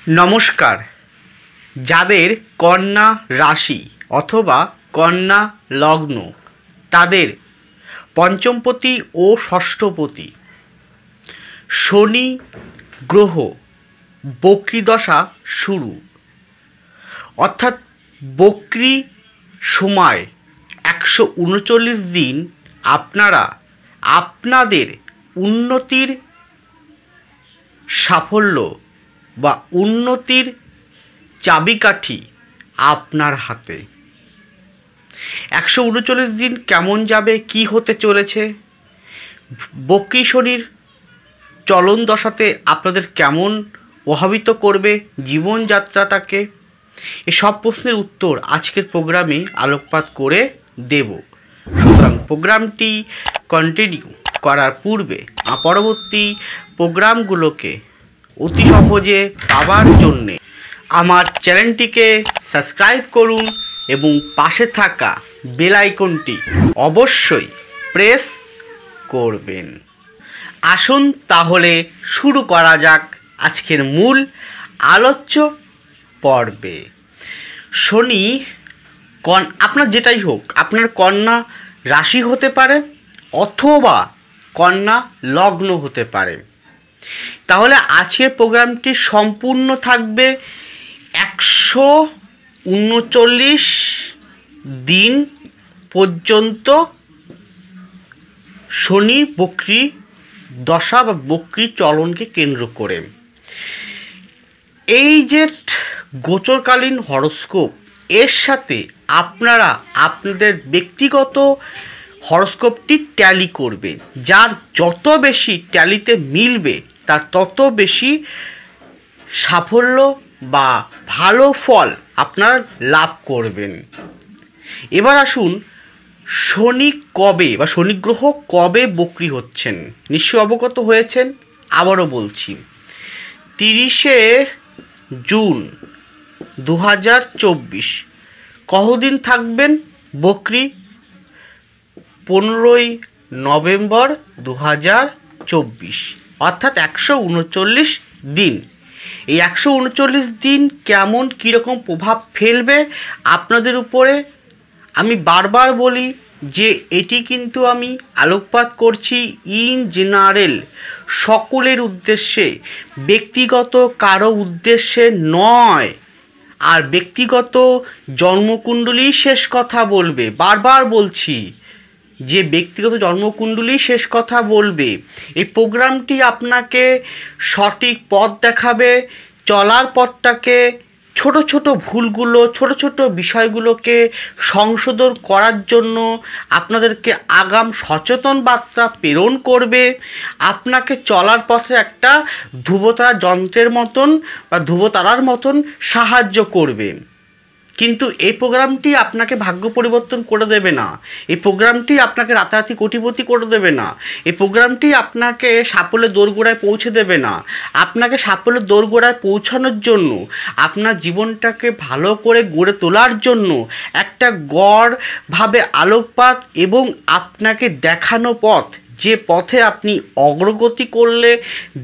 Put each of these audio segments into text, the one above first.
নমস্কার। যাদের কন্যা রাশি অথবা কন্যা লগ্ন, তাদের পঞ্চমপতি ও ষষ্ঠপতি শনি গ্রহ বক্রী দশা শুরু, অর্থাৎ বক্রী সময় 139 দিন আপনারা আপনাদের উন্নতির সাফল্য বা উন্নতির চাবিকাঠি আপনার হাতে। 139 দিন কেমন যাবে, কি হতে চলেছে, বক্রী শনির চলন দশাতে আপনাদের কেমন প্রভাবিত করবে জীবনযাত্রাটাকে, এসব প্রশ্নের উত্তর আজকের প্রোগ্রামে আলোকপাত করে দেব। সুতরাং প্রোগ্রামটি কন্টিনিউ করার পূর্বে পরবর্তী প্রোগ্রামগুলোকে অতি সহজে পাওয়ার জন্যে আমার চ্যানেলটিকে সাবস্ক্রাইব করুন এবং পাশে থাকা বেল আইকনটি অবশ্যই প্রেস করবেন। আসুন তাহলে শুরু করা যাক আজকের মূল আলোচ্য পর্বে। শনি আপনার যেটাই হোক, আপনার কন্যা রাশি হতে পারে অথবা কন্যা লগ্ন হতে পারে। তাহলে আজকের প্রোগ্রামটি সম্পূর্ণ থাকবে 139 দিন পর্যন্ত শনির বক্রী দশা বা বক্রী চলনকে কেন্দ্র করে। এই যে গোচরকালীন হরস্কোপ, এর সাথে আপনারা আপনাদের ব্যক্তিগত হরস্কোপটি ট্যালি করবে। যার যত বেশি ট্যালিতে মিলবে তার তত বেশি সাফল্য বা ভালো ফল আপনারা লাভ করবেন। এবার আসুন, শনি কবে বা শনি গ্রহ কবে বক্রী হচ্ছেন নিশ্চয়ই অবগত হয়েছেন। আবারও বলছি, 30শে জুন 2024 কতদিন থাকবেন বক্রী? 15ই নভেম্বর 2024, অর্থাৎ 139 দিন। এই 139 দিন কেমন কীরকম প্রভাব ফেলবে আপনাদের উপরে, আমি বারবার বলি যে এটি কিন্তু আমি আলোকপাত করছি ইন জেনারেল, সকলের উদ্দেশ্যে, ব্যক্তিগত কারো উদ্দেশ্যে নয়। আর ব্যক্তিগত জন্মকুণ্ডলী শেষ কথা বলবে, বারবার বলছি যে ব্যক্তিগত জন্মকুণ্ডলী শেষ কথা বলবে। এই প্রোগ্রামটি আপনাকে সঠিক পথ দেখাবে, চলার পথটাকে, ছোট ছোট ভুলগুলো, ছোট ছোট বিষয়গুলোকে সংশোধন করার জন্য আপনাদেরকে আগাম সচেতন বার্তা প্রেরণ করবে। আপনাকে চলার পথে একটা ধ্রুবতারা যন্ত্রের মতন বা ধ্রুবতারার মতন সাহায্য করবে। কিন্তু এই প্রোগ্রামটি আপনাকে ভাগ্য পরিবর্তন করে দেবে না, এই প্রোগ্রামটি আপনাকে রাতারাতি কোটিপতি করে দেবে না, এই প্রোগ্রামটি আপনাকে সাফল্যের দোরগোড়ায় পৌঁছে দেবে না। আপনাকে সাফল্যের দোরগোড়ায় পৌঁছানোর জন্য, আপনার জীবনটাকে ভালো করে গড়ে তোলার জন্য একটা গড়ভাবে আলোকপাত এবং আপনাকে দেখানো পথ, যে পথে আপনি অগ্রগতি করলে,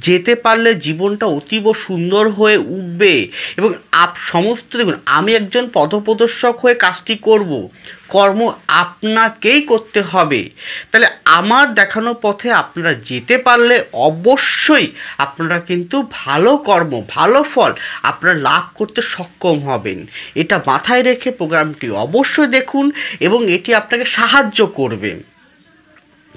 যেতে পারলে জীবনটা অতীব সুন্দর হয়ে উঠবে। এবং সমস্ত, দেখুন, আমি একজন পথপ্রদর্শক হয়ে কাজটি করব, কর্ম আপনাকেই করতে হবে। তাহলে আমার দেখানো পথে আপনারা যেতে পারলে অবশ্যই আপনারা কিন্তু ভালো কর্ম, ভালো ফল আপনারা লাভ করতে সক্ষম হবেন। এটা মাথায় রেখে প্রোগ্রামটি অবশ্যই দেখুন এবং এটি আপনাকে সাহায্য করবে।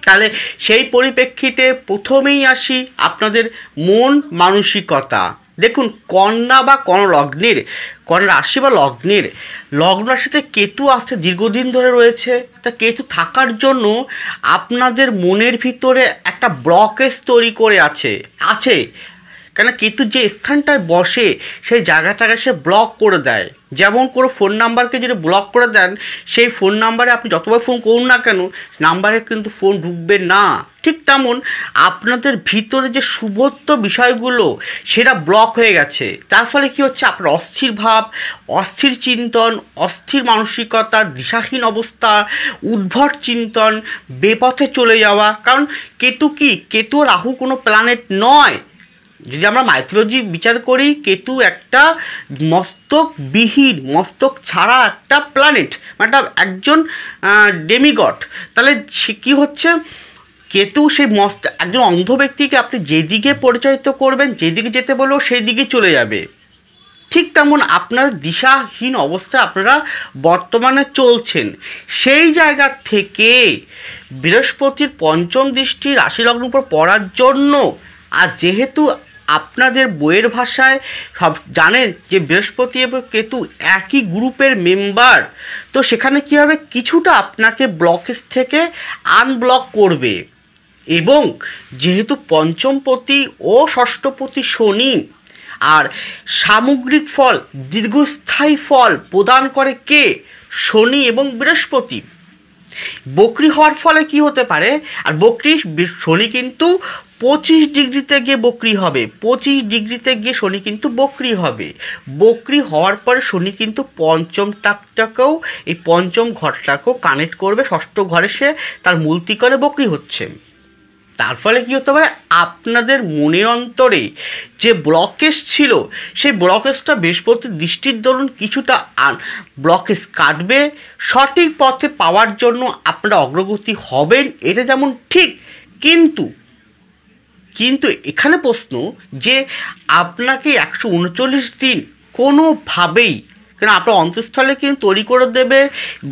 তাহলে সেই পরিপ্রেক্ষিতে প্রথমেই আসি আপনাদের মন মানসিকতা। দেখুন, কন্যা বা লগ্নের, কন্যা রাশি বা লগ্ন রাশিতে কেতু আসতে দীর্ঘদিন ধরে রয়েছে। তা কেতু থাকার জন্য আপনাদের মনের ভিতরে একটা ব্লকেজ তৈরি করে আছে। কেন, কেতু যে স্থানটায় বসে সেই জায়গাটাকে সে ব্লক করে দেয়। যেমন কোনো ফোন নাম্বারকে যদি ব্লক করে দেন, সেই ফোন নাম্বারে আপনি যতবার ফোন করুন না কেন, নাম্বারে কিন্তু ফোন ঢুকবে না। ঠিক তেমন আপনাদের ভিতরে যে শুভত্ব বিষয়গুলো সেটা ব্লক হয়ে গেছে। তার ফলে কী হচ্ছে, আপনার অস্থির ভাব, অস্থির চিন্তন, অস্থির মানসিকতা, দিশাহীন অবস্থা, উদ্ভট চিন্তন, বেপথে চলে যাওয়া। কারণ কেতু কি, কেতু রাহু কোনো প্ল্যানেট নয়, যদি আমরা মাইথোলজি বিচার করি, কেতু একটা মস্তকবিহীন, মস্তক ছাড়া একটা প্ল্যানেট, মানে একজন ডেমিগড। তাহলে সে কী হচ্ছে, কেতু সেই একজন অন্ধ ব্যক্তিকে আপনি যেদিকে পরিচালিত করবেন, যেদিকে যেতে বলবো সেই দিকে চলে যাবে। ঠিক তেমন আপনার দিশাহীন অবস্থায় আপনারা বর্তমানে চলছেন। সেই জায়গা থেকে বৃহস্পতির পঞ্চম দৃষ্টি রাশিলগ্নের উপর পড়ার জন্য, আর যেহেতু আপনাদের বইয়ের ভাষায় সব জানেন যে বৃহস্পতি এবং কেতু একই গ্রুপের মেম্বার, তো সেখানে কী হবে, কিছুটা আপনাকে ব্লকেজ থেকে আনব্লক করবে। এবং যেহেতু পঞ্চমপতি ও ষষ্ঠপতি শনি, আর সামগ্রিক ফল, দীর্ঘস্থায়ী ফল প্রদান করে কে, শনি এবং বৃহস্পতি। বক্রি হওয়ার ফলে কি হতে পারে, আর শনি কিন্তু 25 ডিগ্রিতে গিয়ে বক্রি হবে, 25 ডিগ্রিতে গিয়ে শনি কিন্তু বক্রি হবে। বক্রি হওয়ার পরে শনি কিন্তু পঞ্চমটাকেও, এই পঞ্চম ঘরটাকেও কানেক্ট করবে, ষষ্ঠ ঘরে সে তার মূল ত্রিকোণে বক্রি হচ্ছে। তার ফলে কী হতে পারে, আপনাদের মনের অন্তরে যে ব্লকেজ ছিল, সেই ব্লকেজটা বৃহস্পতির দৃষ্টির দরুন কিছুটা ব্লকেজ কাটবে। সঠিক পথে পাওয়ার জন্য আপনারা অগ্রগতি হবেন, এটা যেমন ঠিক। কিন্তু এখানে প্রশ্ন যে আপনাকে 139 দিন কোনোভাবেই, কারণ আপনার অন্তঃস্থলে কিন্তু তৈরি করে দেবে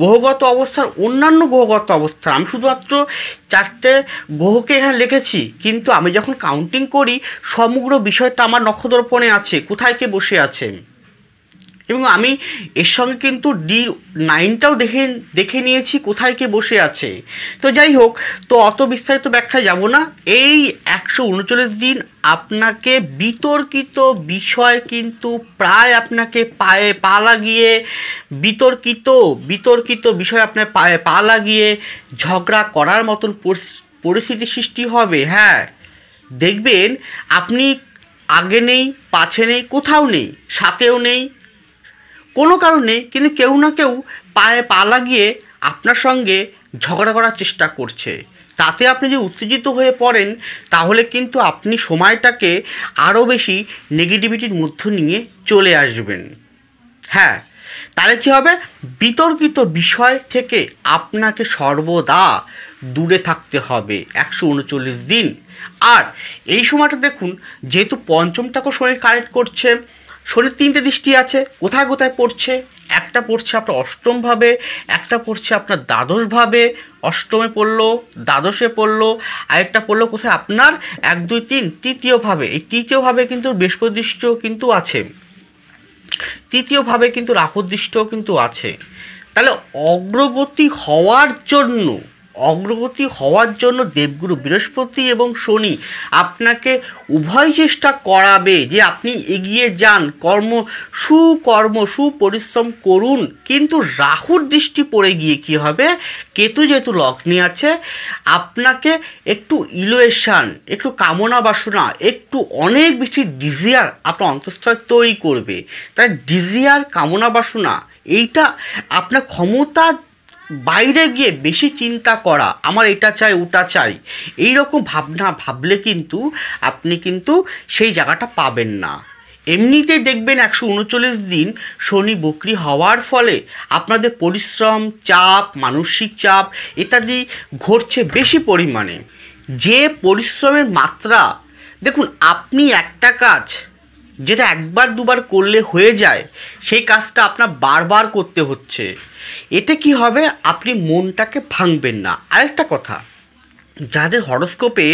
গ্রহগত অবস্থার, অন্যান্য গ্রহগত অবস্থা। আমি শুধুমাত্র 4টে গ্রহকে এখানে লিখেছি, কিন্তু আমি যখন কাউন্টিং করি সমগ্র বিষয়টা আমার নক্ষত্রপণে আছে, কোথায় কে বসে আছে, এবং আমি এর সঙ্গে কিন্তু D9টাও দেখে নিয়েছি কোথায় কে বসে আছে। তো যাই হোক, তো অত বিস্তারিত ব্যাখ্যায় যাব না। এই 139 দিন আপনাকে বিতর্কিত বিষয় কিন্তু প্রায় আপনাকে পায়ে পা লাগিয়ে, বিতর্কিত বিষয় আপনার পায়ে পা লাগিয়ে ঝগড়া করার মতন পরিস্থিতি সৃষ্টি হবে। হ্যাঁ, দেখবেন আপনি আগে নেই, পাছে নেই, কোথাও নেই, সাথেও নেই, কোনো কারণে, কিন্তু কেউ না কেউ পায়ে পা লাগিয়ে আপনার সঙ্গে ঝগড়া করার চেষ্টা করছে। তাতে আপনি যদি উত্তেজিত হয়ে পড়েন, তাহলে কিন্তু আপনি সময়টাকে আরও বেশি নেগেটিভিটির মধ্যে নিয়ে চলে আসবেন। হ্যাঁ, তাহলে কী হবে, বিতর্কিত বিষয় থেকে আপনাকে সর্বদা দূরে থাকতে হবে 139 দিন। আর এই সময়টা দেখুন, যেহেতু পঞ্চমটাকেও শনি কানেক্ট করছে, শনির 3টে দৃষ্টি আছে, কোথায় কোথায় পড়ছে, একটা পড়ছে আপনার অষ্টমভাবে, একটা পড়ছে আপনার দ্বাদশভাবে, অষ্টমে পড়লো, দ্বাদশে পড়লো, আরেকটা পড়লো কোথায় আপনার 1, 2, 3 তৃতীয়ভাবে। এই তৃতীয়ভাবে কিন্তু বৃহস্পতি দৃষ্টিও কিন্তু আছে, তৃতীয়ভাবে কিন্তু রাহুর দৃষ্টিও কিন্তু আছে। তাহলে অগ্রগতি হওয়ার জন্য দেবগুরু বৃহস্পতি এবং শনি আপনাকে উভয় চেষ্টা করাবে যে আপনি এগিয়ে যান, সুপরিশ্রম করুন। কিন্তু রাহুর দৃষ্টি পড়ে গিয়ে কি হবে, কেতু যেহেতু লগ্নে আছে, আপনাকে একটু ইলুয়েশন, একটু কামনা বাসনা, একটু অনেক বেশি ডিজিয়ার আপনার অন্তঃস্থলে তৈরি করবে। তাই ডিজিয়ার, কামনা বাসনা, এইটা আপনার ক্ষমতা বাইরে গিয়ে বেশি চিন্তা করা, আমার এটা চাই ওটা চাই, এই রকম ভাবনা ভাবলে কিন্তু আপনি কিন্তু সেই জায়গাটা পাবেন না। এমনিতেই দেখবেন 139 দিন শনি বক্রি হওয়ার ফলে আপনাদের পরিশ্রম, চাপ, মানসিক চাপ ইত্যাদি ঘটছে বেশি পরিমাণে। যে পরিশ্রমের মাত্রা, দেখুন আপনি একটা কাজ যেটা একবার দুবার করলে হয়ে যায়, সেই কাজটা আপনার বারবার করতে হচ্ছে। এতে কি হবে, আপনি মনটাকে ভাঙবেন না। আরেকটা কথা, যাদের হরোস্কোপে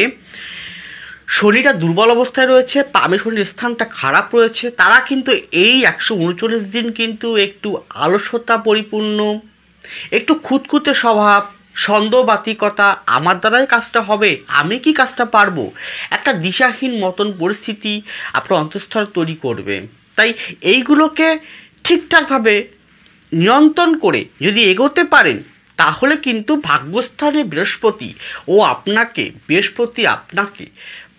শনিটা দুর্বল অবস্থায় রয়েছে, পামে শনির স্থানটা খারাপ রয়েছে, তারা কিন্তু এই 139 দিন কিন্তু একটু আলস্যতা পরিপূর্ণ, একটু খুঁতখুঁতে স্বভাব, সন্দেহবাতিকতা, আমার দ্বারাই কাজটা হবে, আমি কি কাজটা পারবো, একটা দিশাহীন মতন পরিস্থিতি আপনার অন্তঃস্থল তৈরি করবে। তাই এইগুলোকে ঠিকঠাকভাবে নিয়ন্ত্রণ করে যদি এগোতে পারেন, তাহলে কিন্তু ভাগ্যস্থানে বৃহস্পতি আপনাকে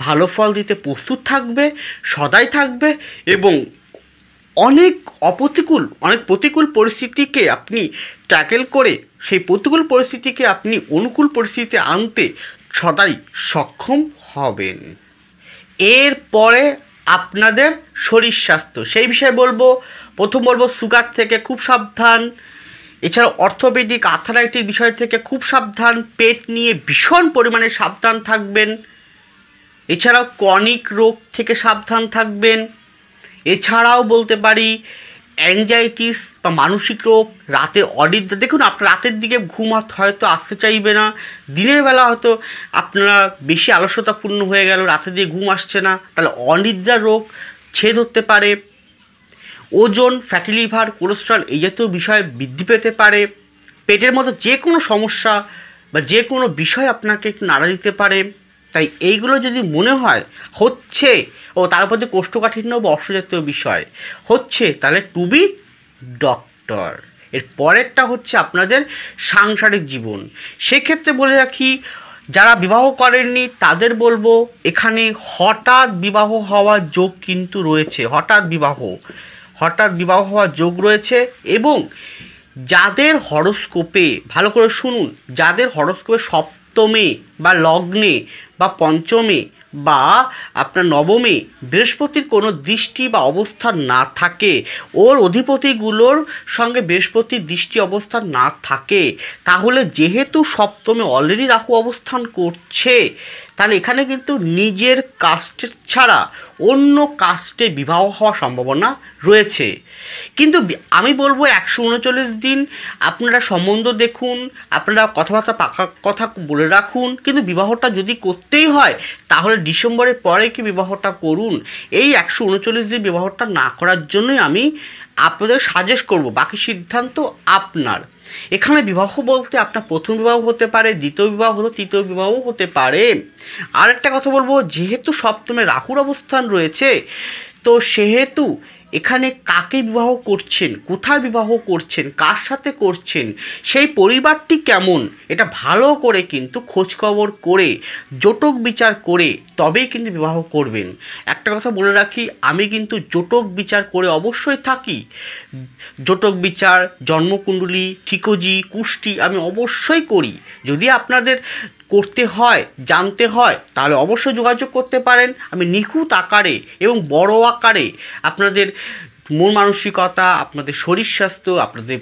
ভালো ফল দিতে প্রস্তুত থাকবে, সদাই থাকবে, এবং অনেক প্রতিকূল পরিস্থিতিকে আপনি ট্যাকেল করে সেই প্রতিকূল পরিস্থিতিকে আপনি অনুকূল পরিস্থিতিতে আনতে সদাই সক্ষম হবেন। এরপরে আপনাদের শরীর স্বাস্থ্য, সেই বিষয়ে বলবো। প্রথম বলবো সুগার থেকে খুব সাবধান, এছাড়াও অর্থোপেডিক আর্থ্রাইটিস বিষয় থেকে খুব সাবধান, পেট নিয়ে ভীষণ পরিমাণে সাবধান থাকবেন। এছাড়াও ক্রনিক রোগ থেকে সাবধান থাকবেন। এছাড়াও বলতে পারি অ্যাংজাইটিস বা মানসিক রোগ, রাতে অনিদ্রা। দেখুন, আপনার রাতের দিকে ঘুম হয়তো আসতে চাইবে না, দিনের বেলা হয়তো আপনারা বেশি আলস্যতাপূর্ণ হয়ে গেল, রাতের দিকে ঘুম আসছে না, তাহলে অনিদ্রা রোগ ছেদ হতে পারে। ওজন, ফ্যাটি লিভার, কোলেস্ট্রল এই জাতীয় বিষয় বৃদ্ধি পেতে পারে। পেটের মতো যে কোনো সমস্যা বা যে কোনো বিষয় আপনাকে একটু নাড়া দিতে পারে। তাই এইগুলো যদি মনে হয় হচ্ছে, ও তার প্রতি কোষ্ঠকাঠিন্য বা অশ্বজাতীয় বিষয় হচ্ছে, তাহলে টু বি ডক্টর। এর পরেরটা হচ্ছে আপনাদের সাংসারিক জীবন। সেক্ষেত্রে বলে রাখি, যারা বিবাহ করেননি তাদের বলবো, এখানে হঠাৎ বিবাহ হওয়ার যোগ কিন্তু রয়েছে। হঠাৎ বিবাহ হওয়ার যোগ রয়েছে। এবং যাদের হরোস্কোপে, ভালো করে শুনুন, যাদের হরোস্কোপে সপ্তমে বা লগ্নে বা পঞ্চমে বা আপনার নবমে বৃহস্পতির কোনো দৃষ্টি বা অবস্থান না থাকে, ওর অধিপতিগুলোর সঙ্গে বৃহস্পতির দৃষ্টি অবস্থান না থাকে, তাহলে যেহেতু সপ্তমে অলরেডি রাহু অবস্থান করছে, তাহলে এখানে কিন্তু নিজের কাস্টের ছাড়া অন্য কাস্টে বিবাহ হওয়ার সম্ভাবনা রয়েছে। কিন্তু আমি বলবো 139 দিন আপনারা সম্বন্ধ দেখুন, আপনারা কথাবার্তা পাকা কথা বলে রাখুন, কিন্তু বিবাহটা যদি করতেই হয় তাহলে ডিসেম্বরের পরে কি বিবাহটা করুন। এই 139 দিন বিবাহটা না করার জন্যই আমি আপনাদের সাজেস্ট করব, বাকি সিদ্ধান্ত আপনার। এখানে বিবাহ বলতে আপনার প্রথম বিবাহ হতে পারে, দ্বিতীয় বিবাহ হলো, তৃতীয় বিবাহ হতে পারে। আর একটা কথা বলবো, যেহেতু সপ্তমে রাহুর অবস্থান রয়েছে, তো সেহেতু এখানে কাকে বিবাহ করছেন, কোথায় বিবাহ করছেন, কার সাথে করছেন, সেই পরিবারটি কেমন, এটা ভালো করে কিন্তু খোঁজখবর করে জটক বিচার করে তবেই কিন্তু বিবাহ করবেন। একটা কথা বলে রাখি, আমি কিন্তু জটক বিচার করে অবশ্যই থাকি। জটক বিচার, জন্মকুণ্ডলী, ঠিকজি, কুষ্টি আমি অবশ্যই করি। যদি আপনাদের করতে হয়, জানতে হয়, তাহলে অবশ্যই যোগাযোগ করতে পারেন। আমি নিখুঁত আকারে এবং বড় আকারে আপনাদের মন মানসিকতা, আপনাদের শরীর স্বাস্থ্য, আপনাদের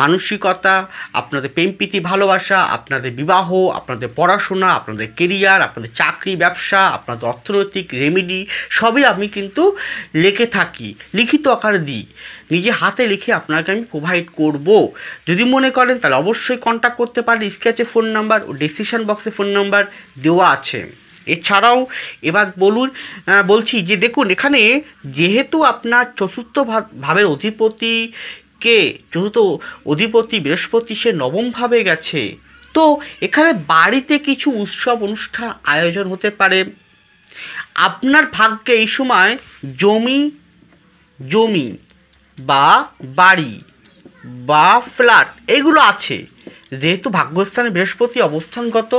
মানসিকতা, আপনাদের প্রেম প্রীতি ভালোবাসা, আপনাদের বিবাহ, আপনাদের পড়াশোনা, আপনাদের কেরিয়ার, আপনাদের চাকরি ব্যবসা, আপনাদের অর্থনৈতিক রেমেডি সবই আমি কিন্তু লিখে থাকি, লিখিত আকারে দিই, নিজে হাতে লিখে আপনাকে আমি প্রোভাইড করব। যদি মনে করেন তাহলে অবশ্যই কন্ট্যাক্ট করতে পারেন। স্ক্র্যাচে ফোন নাম্বার ও ডেসক্রিপশন বক্সে ফোন নাম্বার দেওয়া আছে। এছাড়াও এবার বলছি যে দেখুন, এখানে যেহেতু আপনার চতুর্থ ভাবের চতুর্থ অধিপতি বৃহস্পতি সে নবম ভাবে গেছে, তো এখানে বাড়িতে কিছু উৎসব অনুষ্ঠান আয়োজন হতে পারে। আপনার ভাগ্যে এই সময় জমি বা বাড়ি বা ফ্ল্যাট এগুলো আছে। যেহেতু ভাগ্যস্থানে বৃহস্পতি অবস্থানগত,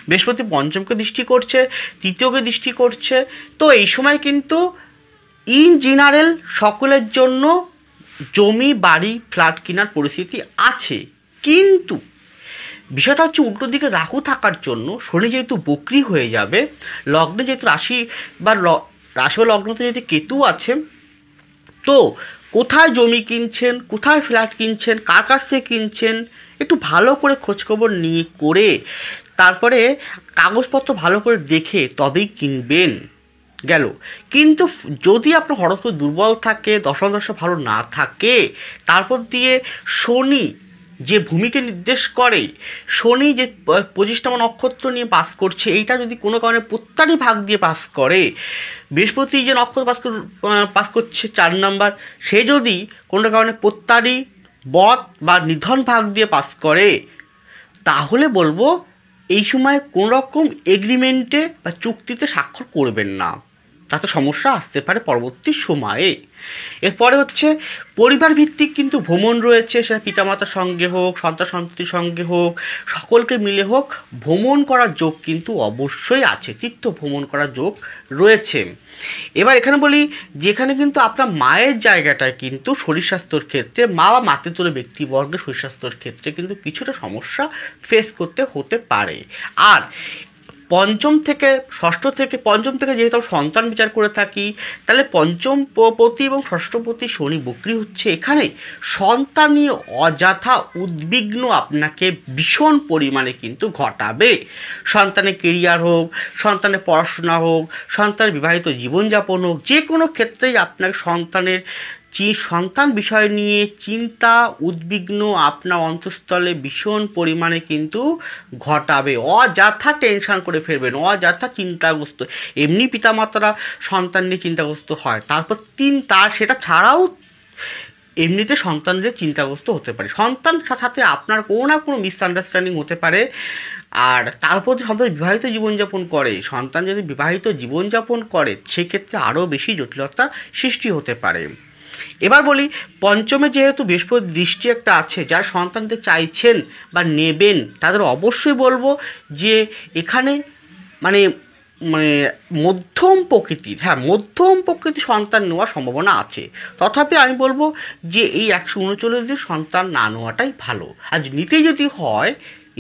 বৃহস্পতি পঞ্চমকে দৃষ্টি করছে, তৃতীয়কে দৃষ্টি করছে, তো এই সময় কিন্তু ইন জেনারেল সকলের জন্য জমি, বাড়ি, ফ্ল্যাট কেনার পরিস্থিতি আছে। কিন্তু বিষয়টা হচ্ছে উল্টো দিকে রাহু থাকার জন্য শনি যেহেতু বক্রি হয়ে যাবে, লগ্নে যেহেতু রাশি বা লগ্নতে যেহেতু কেতু আছে, তো কোথায় জমি কিনছেন, কোথায় ফ্ল্যাট কিনছেন, কার কাছ থেকে কিনছেন, একটু ভালো করে খোঁজখবর নিয়ে করে তারপরে কাগজপত্র ভালো করে দেখে তবেই কিনবেন। গেল। কিন্তু যদি আপনার হরস্কোপ দুর্বল থাকে, দশা ভালো না থাকে, তারপর দিয়ে শনি যে ভূমিকে নির্দেশ করে, শনি যে 25টা নক্ষত্র নিয়ে পাস করছে, এইটা যদি কোনো কারণে প্রত্যারি ভাগ দিয়ে পাস করে, বৃহস্পতি যে নক্ষত্র পাস করছে 4 নাম্বার, সে যদি কোনো কারণে প্রত্যারি, বদ বা নিধন ভাগ দিয়ে পাস করে, তাহলে বলবো এই সময় কোনো রকম এগ্রিমেন্টে বা চুক্তিতে স্বাক্ষর করবেন না, তাতে সমস্যা আসতে পারে পরবর্তী সময়ে। এরপরে হচ্ছে পরিবার ভিত্তিক কিন্তু ভ্রমণ রয়েছে, সেটা পিতামাতার সঙ্গে হোক, সন্তান সন্ততির সঙ্গে হোক, সকলকে মিলে হোক, ভ্রমণ করার যোগ কিন্তু অবশ্যই আছে, তীর্থ ভ্রমণ করার যোগ রয়েছে। এবার এখানে বলি, যেখানে কিন্তু আপনার মায়ের জায়গাটায় কিন্তু শরীর স্বাস্থ্যর ক্ষেত্রে, মা বা মাতৃতুল্য ব্যক্তিবর্গের শরীর স্বাস্থ্যর ক্ষেত্রে কিন্তু কিছুটা সমস্যা ফেস করতে হতে পারে। আর পঞ্চম থেকে ষষ্ঠ থেকে পঞ্চম থেকে যেহেতু আমরা সন্তান বিচার করে থাকি, তাহলে পঞ্চম পতি এবং ষষ্ঠপতি শনি বক্রী হচ্ছে। এখানে সন্তান নিয়ে অযথা উদ্বিগ্ন আপনাকে ভীষণ পরিমাণে কিন্তু ঘটাবে। সন্তানের কেরিয়ার হোক, সন্তানের পড়াশোনা হোক, সন্তানের বিবাহিত জীবনযাপন হোক, যে কোনো ক্ষেত্রেই আপনার সন্তান বিষয় নিয়ে চিন্তা উদ্বিগ্ন আপনার অন্তঃস্থলে ভীষণ পরিমাণে কিন্তু ঘটাবে। অযথা টেনশন করে ফেলবেন, অযথা চিন্তাগ্রস্ত। এমনি পিতামাতারা সন্তান নিয়ে চিন্তাগ্রস্ত হয়, তারপর সেটা ছাড়াও এমনিতে সন্তানদের চিন্তাগ্রস্ত হতে পারে। সন্তান সাথে আপনার কোনো না কোনো মিসআন্ডারস্ট্যান্ডিং হতে পারে। আর তারপর সন্তান বিবাহিত জীবনযাপন করে, সন্তান যদি বিবাহিত জীবনযাপন করে সেক্ষেত্রে আরও বেশি জটিলতা সৃষ্টি হতে পারে। এবার বলি, পঞ্চমে যেহেতু বৃহস্পতি দৃষ্টি একটা আছে, যারা সন্তানদের চাইছেন বা নেবেন তাদের অবশ্যই বলবো যে এখানে মানে মধ্যম প্রকৃতির সন্তান নেওয়ার সম্ভাবনা আছে। তথাপি আমি বলবো যে এই 139 দিন সন্তান না নেওয়াটাই ভালো। আর নিতেই যদি হয়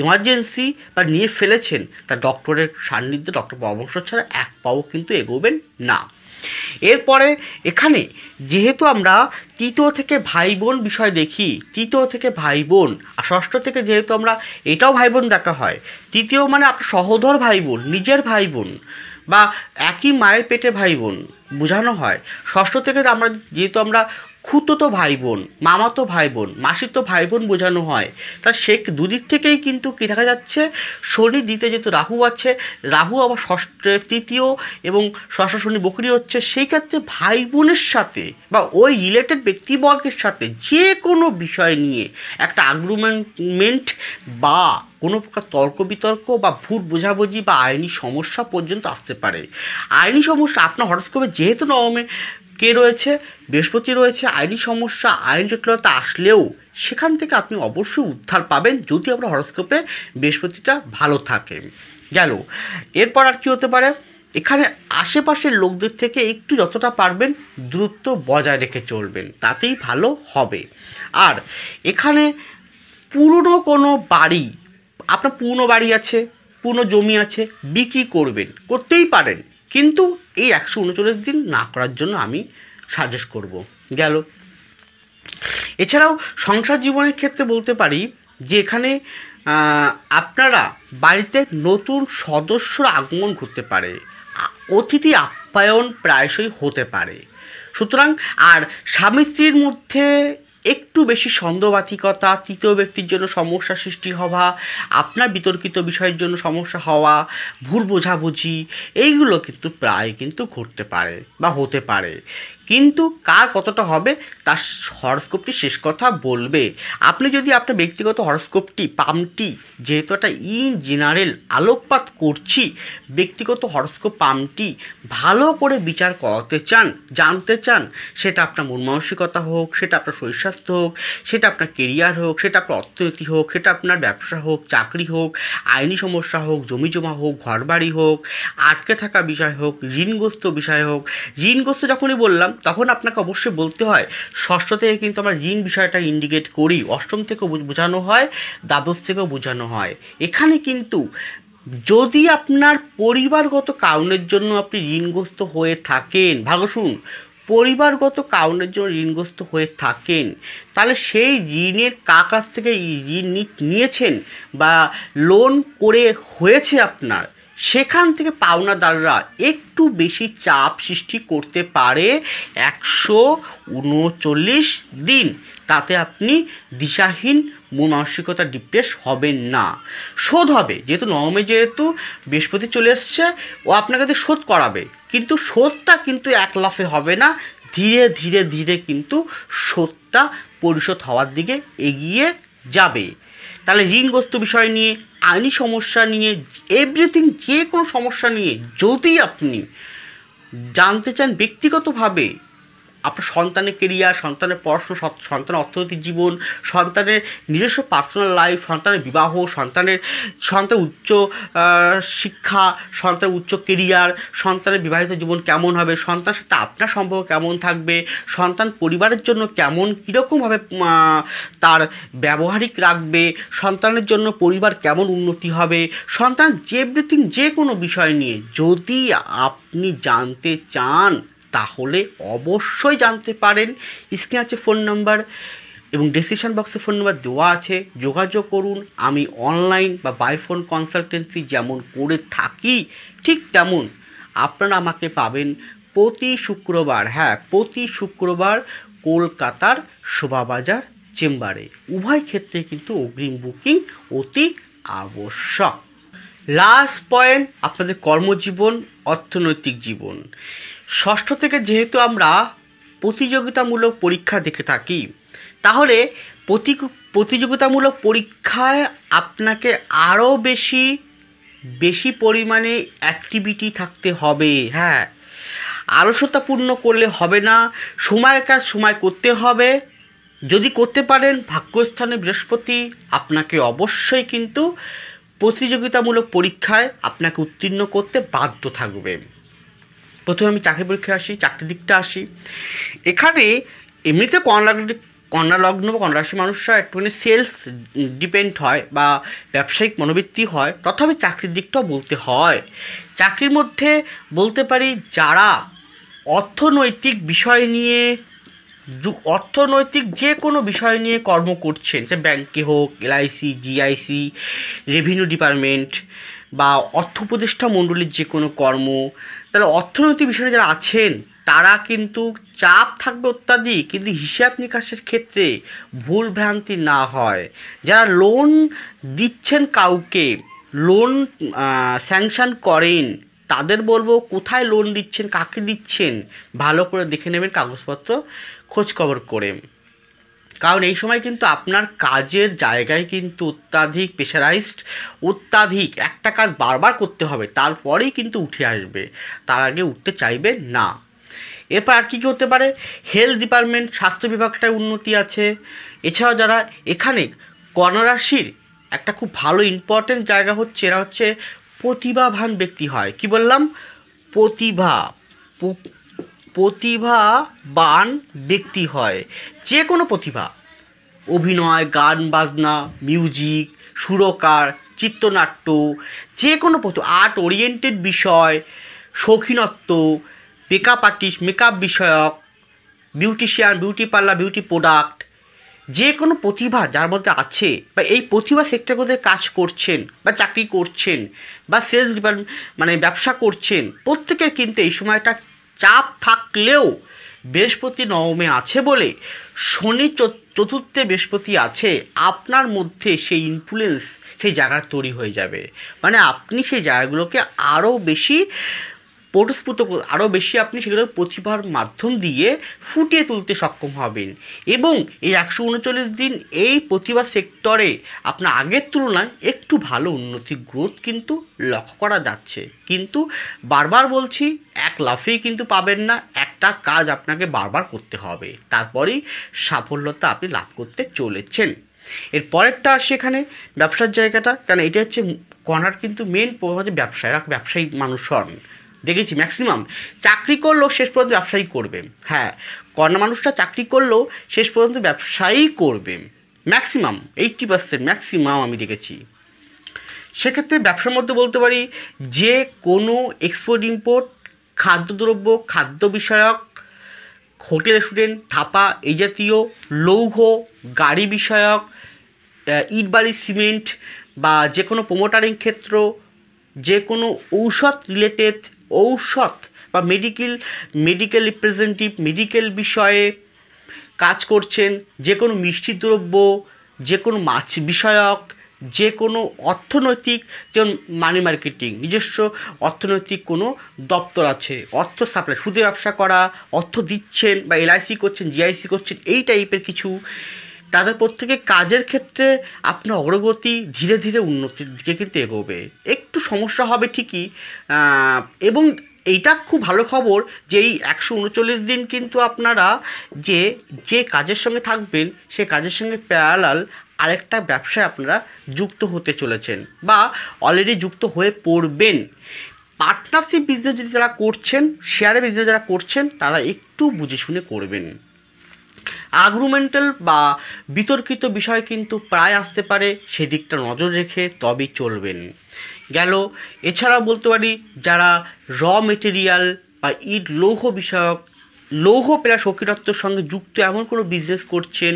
ইমার্জেন্সি বা নিয়ে ফেলেছেন, তা ডক্টরের সান্নিধ্যে, ডক্টর পরামর্শ ছাড়া এক পাও কিন্তু এগোবেন না। এরপরে এখানে যেহেতু আমরা তৃতীয় থেকে ভাই বোন বিষয় দেখি, তৃতীয় থেকে ভাই বোন আর ষষ্ঠ থেকে যেহেতু আমরা এটাও ভাই বোন দেখা হয়, তৃতীয় মানে আপনার সহোদর ভাই বোন, নিজের ভাই বোন বা একই মায়ের পেটে ভাই বোন বোঝানো হয়। ষষ্ঠ থেকে যেহেতু আমরা খুঁতো ভাই বোন, মামাতো ভাই বোন, মাসিতো ভাই বোন বোঝানো হয়। তা দুদিক থেকেই কিন্তু কী দেখা যাচ্ছে, শনি দিতে যেহেতু রাহু আছে, রাহু আবার তৃতীয় এবং ষষ্ঠ শনি বকরি হচ্ছে, সেই ক্ষেত্রে ভাই বোনের সাথে বা ওই রিলেটেড ব্যক্তিবর্গের সাথে যে কোনো বিষয় নিয়ে একটা আর্গুমেন্ট বা কোনো প্রকার তর্ক বিতর্ক বা ভুল বোঝাবুঝি বা আইনি সমস্যা পর্যন্ত আসতে পারে। আইনি সমস্যা আপনার হরস্কোপে যেহেতু নবমে কে রয়েছে, বৃহস্পতি রয়েছে, আইনি সমস্যা, আইন জটিলতা আসলেও সেখান থেকে আপনি অবশ্যই উদ্ধার পাবেন যদি আপনার হরস্কোপে বৃহস্পতিটা ভালো থাকে। গেল, এরপর আর কি হতে পারে, এখানে আশেপাশের লোকদের থেকে একটু যতটা পারবেন দূরত্ব বজায় রেখে চলবেন, তাতেই ভালো হবে। আর এখানে পুরনো কোনো বাড়ি, আপনার পুরনো বাড়ি আছে, পুরনো জমি আছে, বিক্রি করতেই পারেন, কিন্তু এই 139 দিন না করার জন্য আমি সাজেস্ট করব। গেল, এছাড়াও সংসার জীবনের ক্ষেত্রে বলতে পারি যে এখানে আপনারা বাড়িতে নতুন সদস্যর আগমন ঘটতে পারে, অতিথি আপ্যায়ন প্রায়শই হতে পারে। সুতরাং আর স্বামী স্ত্রীর মধ্যে একটু বেশি সন্দেহবাতিকতা, তৃতীয় ব্যক্তির জন্য সমস্যা সৃষ্টি হওয়া, আপনার বিতর্কিত বিষয়ের জন্য সমস্যা হওয়া, ভুল বোঝাবুঝি, এইগুলো কিন্তু প্রায় কিন্তু ঘটতে পারে বা হতে পারে। কিন্তু কার কতটা হবে তার হরস্কোপটি শেষ কথা বলবে। আপনি যদি আপনার ব্যক্তিগত হরস্কোপটি পামটি, যেহেতু একটা ইন জেনারেল আলোকপাত করছি, ব্যক্তিগত হরস্কোপ পামটি ভালো করে বিচার করাতে চান, জানতে চান, সেটা আপনার মন মানসিকতা হোক, সেটা আপনার শরীর স্বাস্থ্য হোক, সেটা আপনার কেরিয়ার হোক, সেটা আপনার অর্থনীতি হোক, সেটা আপনার ব্যবসা হোক, চাকরি হোক, আইনি সমস্যা হোক, জমি জমা হোক, ঘরবাড়ি হোক, আটকে থাকা বিষয় হোক, ঋণগ্রস্ত বিষয় হোক। ঋণগ্রস্ত যখনই বললাম তখন আপনাকে অবশ্যই বলতে হয়, ষষ্ঠ থেকে কিন্তু আমরা ঋণ বিষয়টা ইন্ডিকেট করি, অষ্টম থেকেও বোঝানো হয়, দ্বাদশ থেকেও বোঝানো হয়। এখানে কিন্তু যদি আপনার পরিবারগত কারণের জন্য আপনি ঋণগ্রস্ত হয়ে থাকেন, ভালো শুনুন, পরিবারগত কারণের জন্য ঋণগ্রস্ত হয়ে থাকেন, তাহলে সেই ঋণের কাছ থেকে ঋণ নিয়েছেন বা লোন করে হয়েছে আপনার, সেখান থেকে পাওনাদাররা একটু বেশি চাপ সৃষ্টি করতে পারে 139 দিন। তাতে আপনি দিশাহীন মানসিকতা ডিপ্রেস হবেন না। শোধ হবে, যেহেতু নবমে যেহেতু বৃহস্পতি চলে এসছে, ও আপনাকে শোধ করাবে, কিন্তু শোধটা কিন্তু এক লাফে হবে না, ধীরে ধীরে ধীরে কিন্তু শোধটা পরিশোধ হওয়ার দিকে এগিয়ে যাবে। তাহলে ঋণগ্রস্ত বিষয় নিয়ে, আইনি সমস্যা নিয়ে, এভরিথিং, যে কোনো সমস্যা নিয়ে যদি আপনি জানতে চান ব্যক্তিগতভাবে, আপনার সন্তানের কেরিয়ার, সন্তানের পড়াশোনা, সন্তানের অর্থনৈতিক জীবন, সন্তানের নিজস্ব পার্সোনাল লাইফ, সন্তানের বিবাহ, সন্তানের উচ্চ শিক্ষা, সন্তানের উচ্চ কেরিয়ার, সন্তানের বিবাহিত জীবন কেমন হবে, সন্তানের সাথে আপনার সম্পর্ক কেমন থাকবে, সন্তান পরিবারের জন্য কেমন কীরকমভাবে তার ব্যবহারিক রাখবে, সন্তানের জন্য পরিবার কেমন উন্নতি হবে, সন্তান এভরিথিং যে কোনো বিষয় নিয়ে যদি আপনি জানতে চান তাহলে অবশ্যই জানতে পারেন। স্ক্রিনে আছে ফোন নাম্বার এবং ডেসক্রিপশন বক্সে ফোন নাম্বার দেওয়া আছে, যোগাযোগ করুন। আমি অনলাইন বা বাই ফোন কনসালটেন্সি যেমন করে থাকি ঠিক তেমন আপনারা আমাকে পাবেন প্রতি শুক্রবার, প্রতি শুক্রবার কলকাতার শোভাবাজার চেম্বারে। উভয় ক্ষেত্রে কিন্তু অগ্রিম বুকিং অতি আবশ্যক। লাস্ট পয়েন্ট, আপনাদের কর্মজীবন, অর্থনৈতিক জীবন। ষষ্ঠ থেকে যেহেতু আমরা প্রতিযোগিতামূলক পরীক্ষা দেখে থাকি, তাহলে প্রতিযোগিতামূলক পরীক্ষায় আপনাকে আরও বেশি পরিমাণে অ্যাক্টিভিটি থাকতে হবে। আলস্যতাপূর্ণ করলে হবে না, সময়ের কাজ সময় করতে হবে। যদি করতে পারেন, ভাগ্যস্থানে বৃহস্পতি আপনাকে অবশ্যই কিন্তু প্রতিযোগিতামূলক পরীক্ষায় আপনাকে উত্তীর্ণ করতে বাধ্য থাকবে। প্রথমে আমি চাকরি পরীক্ষায় আসি, চাকরির দিকটা আসি। এখানে এমনিতে কন্যা লগ্ন বা কন্যা রাশি মানুষরা একটুখানি সেলস ডিপেন্ড হয় বা ব্যবসায়িক মনোবৃত্তি হয়, তথাপি চাকরির দিকটাও বলতে হয়। চাকরির মধ্যে বলতে পারি যারা অর্থনৈতিক যে কোনো বিষয় নিয়ে কর্ম করছেন, সে ব্যাংকে হোক, এলআইসি, জিআইসি, রেভিনিউ ডিপার্টমেন্ট বা অর্থ উপদেষ্টা মণ্ডলীর যে কোনো কর্ম, তাহলে অর্থনৈতিক বিষয়ে যারা আছেন তারা কিন্তু চাপ থাকবে অত্যাধিক, কিন্তু হিসাব নিকাশের ক্ষেত্রে ভুল ভ্রান্তি না হয়। যারা লোন দিচ্ছেন, কাউকে লোন স্যাংশন করেন, তাদের বলবো কোথায় লোন দিচ্ছেন, কাকে দিচ্ছেন, ভালো করে দেখে নেবেন কাগজপত্র খোঁজখবর করে। কারণ এই সময় কিন্তু আপনার কাজের জায়গায় কিন্তু অত্যাধিক প্রেশারাইজড, অত্যাধিক একটা কাজ বারবার করতে হবে, তারপরেই কিন্তু উঠে আসবে, তার আগে উঠতে চাইবে না। এরপর আর কী হতে পারে, হেলথ ডিপার্টমেন্ট, স্বাস্থ্য বিভাগটায় উন্নতি আছে। এছাড়াও যারা এখানে কন্যা রাশির একটা খুব ভালো ইম্পর্টেন্ট জায়গা হচ্ছে, এরা হচ্ছে প্রতিভাবান ব্যক্তি হয়। কি বললাম? প্রতিভাবান ব্যক্তি হয়। যে কোনো প্রতিভা, অভিনয়, গান বাজনা, মিউজিক, সুরকার, চিত্রনাট্য, যে কোনো আর্ট ওরিয়েন্টেড বিষয়, শৌখিনত্ব, মেকআপ আর্টিস্ট, মেকআপ বিষয়ক, beautician, beauty parlour, beauty product, যে কোনো প্রতিভা যার মধ্যে আছে বা এই প্রতিভা সেক্টরগুলোতে কাজ করছেন বা চাকরি করছেন বা সেলস ডিপার্টমেন্ট মানে ব্যবসা করছেন, প্রত্যেকের কিন্তু এই সময়টা চাপ থাকলেও বৃহস্পতি নবমে আছে বলে, শনি চতুর্থে বৃহস্পতি আছে, আপনার মধ্যে সেই ইনফ্লুয়েন্স সেই জায়গার তৈরি হয়ে যাবে। মানে আপনি সেই জায়গাগুলোকে আরও বেশি আরও বেশি আপনি সেগুলো প্রতিভার মাধ্যম দিয়ে ফুটিয়ে তুলতে সক্ষম হবেন। এবং এই 139 দিন এই প্রতিভা সেক্টরে আপনার আগের তুলনায় একটু ভালো উন্নতি, গ্রোথ কিন্তু লক্ষ্য করা যাচ্ছে। কিন্তু বারবার বলছি, এক লাফেই কিন্তু পাবেন না, একটা কাজ আপনাকে বারবার করতে হবে, তারপরেই সাফল্যতা আপনি লাভ করতে চলেছেন। এর পরেরটা সেখানে ব্যবসার জায়গাটা, কারণ এটা হচ্ছে কর্নার কিন্তু মেন হচ্ছে ব্যবসায়ী মানুষ হন। দেখেছি ম্যাক্সিমাম চাকরি করলেও শেষ পর্যন্ত ব্যবসায়ী করবে। কর্ণা মানুষটা চাকরি করলেও শেষ পর্যন্ত ব্যবসায়ী করবে, ম্যাক্সিমাম 80% ম্যাক্সিমাম আমি দেখেছি। সেক্ষেত্রে ব্যবসার মধ্যে বলতে পারি যে কোনো এক্সপোর্ট ইম্পোর্ট, খাদ্যদ্রব্য, খাদ্য বিষয়ক, হোটেল রেস্টুরেন্ট, থাপা, এই জাতীয়, লৌহ, গাড়ি বিষয়ক, ইট বালি সিমেন্ট বা যে কোনো প্রোমোটারিং ক্ষেত্র, যে কোনো ঔষধ রিলেটেড, ঔষধ বা মেডিকেল রিপ্রেজেন্টেটিভ, মেডিকেল বিষয়ে কাজ করছেন, যে কোনো মিষ্টি দ্রব্য, যে কোনো মাছ বিষয়ক, যে কোনো অর্থনৈতিক, যেমন মানি মার্কেটিং, নিজস্ব অর্থনৈতিক কোনো দপ্তর আছে, অর্থ সাপ্লাই, সুদে ব্যবসা করা, অর্থ দিচ্ছেন বা এলআইসি করছেন, জিআইসি করছেন, এই টাইপের কিছু, তাদের প্রত্যেকে কাজের ক্ষেত্রে আপনার অগ্রগতি ধীরে ধীরে উন্নতির দিকে কিন্তু এগোবে। একটু সমস্যা হবে ঠিকই, এবং এইটা খুব ভালো খবর যে এই 139 দিন কিন্তু আপনারা যে কাজের সঙ্গে থাকবেন সে কাজের সঙ্গে প্যারালাল আরেকটা ব্যবসায় আপনারা যুক্ত হতে চলেছেন বা অলরেডি যুক্ত হয়ে পড়বেন। পার্টনারশিপ বিজনেস যদি যারা করছেন, শেয়ারে বিজনেস যারা করছেন, তারা একটু বুঝে শুনে করবেন। আর্গুমেন্টাল বা বিতর্কিত বিষয় কিন্তু প্রায় আসতে পারে, সেদিকটা নজর রেখে তবেই চলবেন। গেল এছাড়া বলতে পারি যারা মেটেরিয়াল বা ইট লৌহ বিষয়ক, লৌহ প্লাস অকিরত্বর সঙ্গে যুক্ত এমন কোনো বিজনেস করছেন,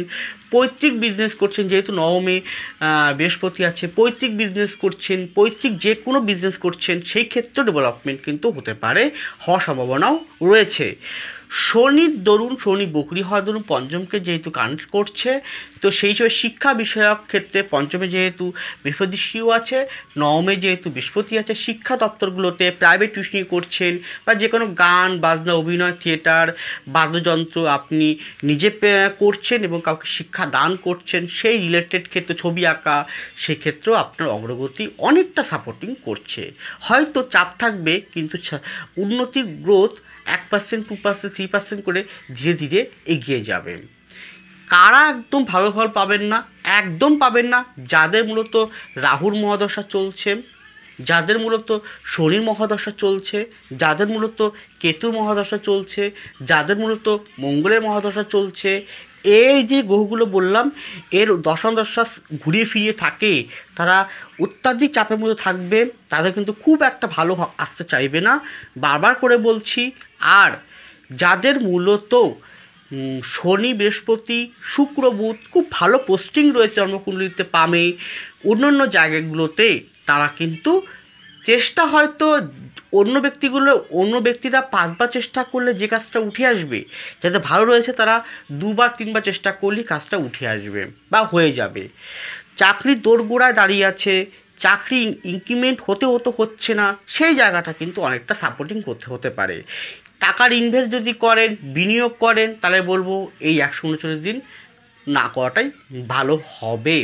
পৈতৃক বিজনেস করছেন, যেহেতু নবমে বৃহস্পতি আছে, পৈতৃক বিজনেস করছেন, পৈতৃক যে কোনো বিজনেস করছেন, সেই ক্ষেত্রে ডেভেলপমেন্ট কিন্তু হতে পারে, হওয়ার সম্ভাবনাও রয়েছে। শনির দরুন, শনি বকরি হওয়ার দরুন পঞ্চমকে যেহেতু কানেক্ট করছে, তো সেই হিসেবে শিক্ষা বিষয়ক ক্ষেত্রে পঞ্চমে যেহেতু বৃহস্পতিও আছে, নবমে যেহেতু বৃহস্পতি আছে, শিক্ষা দপ্তরগুলোতে প্রাইভেট টিউশনি করছেন বা যে কোনো গান বাজনা, অভিনয়, থিয়েটার, বাদ্যযন্ত্র আপনি নিজে করছেন এবং কাউকে শিক্ষা দান করছেন, সেই রিলেটেড ক্ষেত্রে ছবি আঁকা, সেক্ষেত্রেও আপনার অগ্রগতি অনেকটা সাপোর্টিং করছে। হয়তো চাপ থাকবে, কিন্তু উন্নতির গ্রোথ 1%, 2%, 3% করে ধীরে ধীরে এগিয়ে যাবেন। কারা একদম ভালো ফল পাবেন না? একদম পাবেন না যাদের মূলত রাহুর মহাদশা চলছে, যাদের মূলত শনির মহাদশা চলছে, যাদের মূলত কেতুর মহাদশা চলছে, যাদের মূলত মঙ্গলের মহাদশা চলছে। এই যে গ্রহগুলো বললাম এর দশা ঘুরিয়ে ফিরিয়ে থাকে, তারা অত্যাধিক চাপের মধ্যে থাকবে, তাদের কিন্তু খুব একটা ভালো আসতে চাইবে না, বারবার করে বলছি। আর যাদের মূলত শনি, বৃহস্পতি, শুক্র, বুধ খুব ভালো পোস্টিং রয়েছে জন্মকুণ্ডলিতে, পামে, অন্যান্য জায়গাগুলোতে, তারা কিন্তু চেষ্টা হয়তো অন্য ব্যক্তিরা 5বার চেষ্টা করলে যে কাজটা উঠে আসবে, যাতে ভালো রয়েছে তারা 2বার 3বার চেষ্টা করলেই কাজটা উঠে আসবে বা হয়ে যাবে। চাকরির দোরগোড়ায় দাঁড়িয়ে আছে, চাকরি ইনক্রিমেন্ট হচ্ছে না, সেই জায়গাটা কিন্তু অনেকটা সাপোর্টিং হতে পারে। টাকার ইনভেস্ট যদি করেন, বিনিয়োগ করেন, তাহলে বলবো এই 139 দিন না করাটাই ভালো হবে।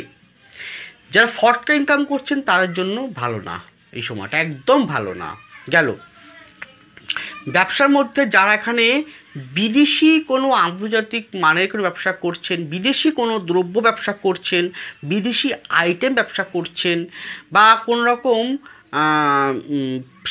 যারা ফটকা ইনকাম করছেন তাদের জন্য ভালো না, এই সময়টা একদম ভালো না। গেল ব্যবসার মধ্যে যারা এখানে বিদেশি কোনো আন্তর্জাতিক মানের কোনো ব্যবসা করছেন, বিদেশি কোনো দ্রব্য ব্যবসা করছেন, বিদেশি আইটেম ব্যবসা করছেন, বা কোনো রকম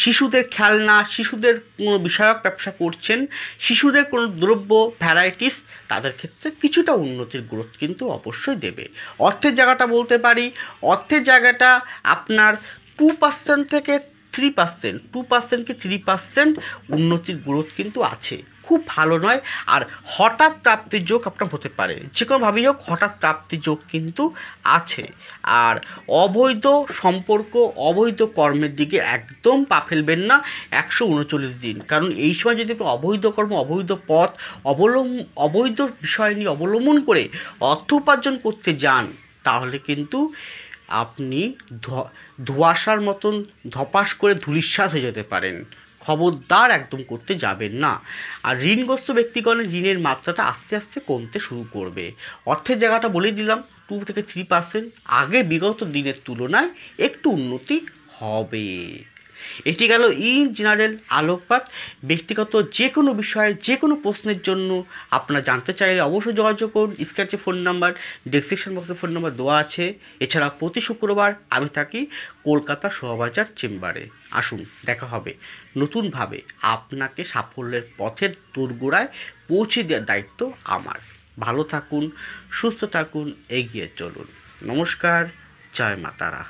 শিশুদের খেলনা, শিশুদের কোনো বিষয়ক ব্যবসা করছেন, শিশুদের কোনো দ্রব্য ভ্যারাইটিস, তাদের ক্ষেত্রে কিছুটা উন্নতির গ্রোথ কিন্তু অবশ্যই দেবে। অর্থের জায়গাটা বলতে পারি, অর্থের জায়গাটা আপনার 2% থেকে 3%, 2% কি 3% উন্নতির গ্রোথ কিন্তু আছে, খুব ভালো নয়। আর হঠাৎ প্রাপ্তির যোগ আপনার হতে পারে, যে কোনোভাবেই হোক হঠাৎ প্রাপ্তির যোগ কিন্তু আছে। আর অবৈধ সম্পর্ক, অবৈধ কর্মের দিকে একদম পা ফেলবেন না 139 দিন, কারণ এই সময় যদি আপনি অবৈধ কর্ম, অবৈধ পথ অবৈধ বিষয় নিয়ে অবলম্বন করে অর্থ উপার্জন করতে যান, তাহলে কিন্তু আপনি ধোঁয়াশার মতন ধপাস করে ধূলিসাৎ হয়ে যেতে পারেন। খবরদার একদম করতে যাবেন না। আর ঋণগ্রস্ত ব্যক্তিগণের ঋণের মাত্রাটা আস্তে আস্তে কমতে শুরু করবে। অর্থের জায়গাটা বলে দিলাম 2 থেকে 3%, আগে বিগত দিনের তুলনায় একটু উন্নতি হবে। এটি গেল ইন জেনারেল আলোকপাত। ব্যক্তিগত যে কোনো বিষয়ের যে কোনো প্রশ্নের জন্য আপনারা জানতে চাইলে অবশ্যই যোগাযোগ করুন। স্ক্র্যাচে ফোন নাম্বার, ডেসক্রিপশন বক্সে ফোন নাম্বার দেওয়া আছে। এছাড়া প্রতি শুক্রবার আমি থাকি কলকাতা শোভাবাজার চেম্বারে। আসুন, দেখা হবে নতুনভাবে। আপনাকে সাফল্যের পথের দোরগোড়ায় পৌঁছে দেওয়ার দায়িত্ব আমার। ভালো থাকুন, সুস্থ থাকুন, এগিয়ে চলুন। নমস্কার, জয় মা তারা।